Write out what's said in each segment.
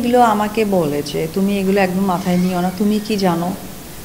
এগুলো আমাকে বলে যে তুমি এগুলো একদম মাথায় নিও না, তুমি কি জানো,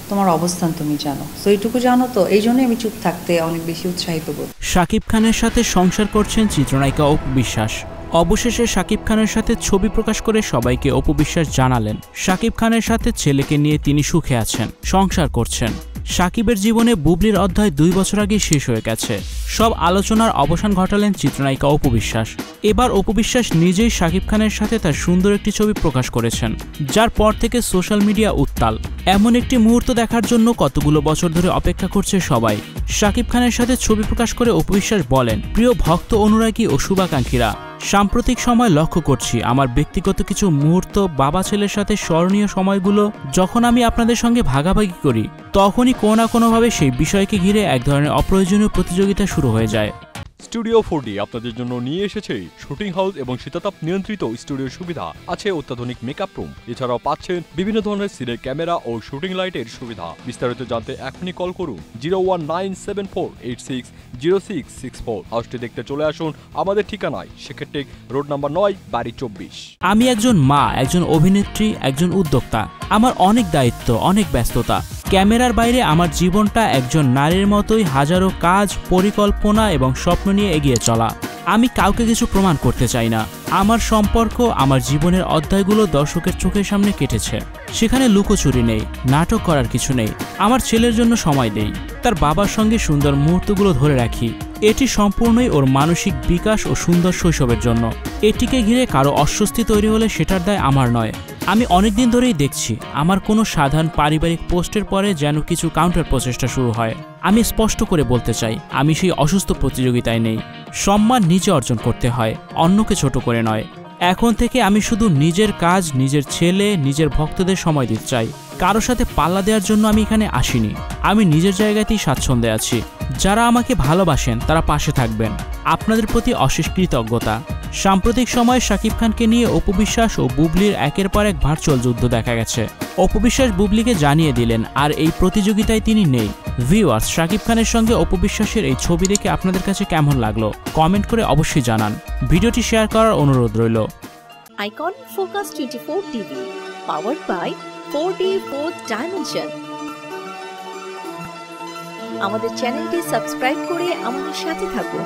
তোমার অবস্থান তুমি জানো, তো এইটুকু জানো, তো এই জন্যই আমি চুপ থাকতে অনেক বেশি উৎসাহিত করি। শাকিব খানের সাথে সংসার করছেন চিত্রনায়িকা অপু বিশ্বাস। অবশেষে শাকিব খানের সাথে ছবি প্রকাশ করে সবাইকে অপু বিশ্বাস জানালেন শাকিব খানের সাথে ছেলেকে নিয়ে তিনি সুখে আছেন, সংসার করছেন। শাকিবের জীবনে বুবলির অধ্যায় 2 বছর আগে শেষ হয়ে গেছে। সব আলোচনার অবসান ঘটালেন চিত্রনায়িকা অপু বিশ্বাস। এবার অপু বিশ্বাস নিজেই শাকিব খানের সাথে তার সুন্দর একটি ছবি প্রকাশ করেছেন, যার পর থেকে সোশ্যাল মিডিয়া উত্তাল। এমন একটি মুহূর্ত দেখার জন্য কতগুলো বছর ধরে অপেক্ষা করছে সবাই। শাকিব খানের সাথে ছবি প্রকাশ করে অপু বিশ্বাস বলেন, প্রিয় ভক্ত, অনুরাগী ও শুভাকাঙ্ক্ষীরা, সাম্প্রতিক সময় লক্ষ্য করছি আমার ব্যক্তিগত কিছু মুহূর্ত, বাবা ছেলের সাথে স্মরণীয় সময়গুলো যখন আমি আপনাদের সঙ্গে ভাগাভাগি করি, তখনই কোনো না কোনোভাবে সেই বিষয়কে ঘিরে এক ধরনের অপ্রয়োজনীয় প্রতিযোগিতা শুরু হয়ে যায়। স্টুডিও 4D আপনাদের জন্য নিয়ে এসেছে শুটিং হাউস এবং শীতাতাপ নিয়ন্ত্রিত স্টুডিও সুবিধা, আছে অত্যাধুনিক মেকআপ রুম, এছাড়াও পাচ্ছেন বিভিন্ন ধরনের সিনের ক্যামেরা ও শুটিং লাইটের সুবিধা। বিস্তারিত জানতে এখনই কল করুন 01974860664। হাউসটি দেখতে চলে আসুন আমাদের ঠিকানায়, সেক্ষেত্রে রোড নাম্বার 9, বাড়ি 24। আমি একজন মা, একজন অভিনেত্রী, একজন উদ্যোক্তা। আমার অনেক দায়িত্ব, অনেক ব্যস্ততা। ক্যামেরার বাইরে আমার জীবনটা একজন নারীর মতোই হাজারো কাজ, পরিকল্পনা এবং স্বপ্ন নিয়ে এগিয়ে চলা। আমি কাউকে কিছু প্রমাণ করতে চাই না। আমার সম্পর্ক, আমার জীবনের অধ্যায়গুলো দর্শকের চোখের সামনে কেটেছে। সেখানে লুকোচুরি নেই, নাটক করার কিছু নেই। আমার ছেলের জন্য সময় দেই, তার বাবার সঙ্গে সুন্দর মুহূর্তগুলো ধরে রাখি। এটি সম্পূর্ণই ওর মানসিক বিকাশ ও সুন্দর শৈশবের জন্য। এটিকে ঘিরে কারো অস্বস্তি তৈরি হলে সেটার দায় আমার নয়। আমি অনেকদিন ধরেই দেখছি আমার কোনো সাধারণ পারিবারিক পোস্টের পরে যেন কিছু কাউন্টার প্রচেষ্টা শুরু হয়। আমি স্পষ্ট করে বলতে চাই, আমি সেই অসুস্থ প্রতিযোগিতায় নেই। সম্মান নিজে অর্জন করতে হয়, অন্যকে ছোট করে নয়। এখন থেকে আমি শুধু নিজের কাজ, নিজের ছেলে, নিজের ভক্তদের সময় দিতে চাই। কারো সাথে পাল্লা দেওয়ার জন্য আমি এখানে আসিনি। আমি নিজের জায়গাতেই স্বাচ্ছন্দ্যে আছি। যারা আমাকে ভালোবাসেন তারা পাশে থাকবেন। আপনাদের প্রতি অশেষ কৃতজ্ঞতা। সাম্প্রতিক সময়ে শাকিব খানকে নিয়ে অপু বিশ্বাস ও বুবলির একের পর এক ভার্চুয়াল যুদ্ধ দেখা গেছে। অপু বিশ্বাস বুবলিকে জানিয়ে দিলেন আর এই প্রতিযোগিতায় তিনি নেই। ভিউয়ার্স, শাকিব খানের সঙ্গে অপু বিশ্বাসের এই ছবি দেখে আপনাদের কাছে কেমন লাগলো কমেন্ট করে অবশ্যই জানান। ভিডিওটি শেয়ার করার অনুরোধ রইল। Icon Focus 24 TV, powered by 4D Fourth Dimension। আমাদের চ্যানেলটি সাবস্ক্রাইব করে আমাদের সাথে থাকুন।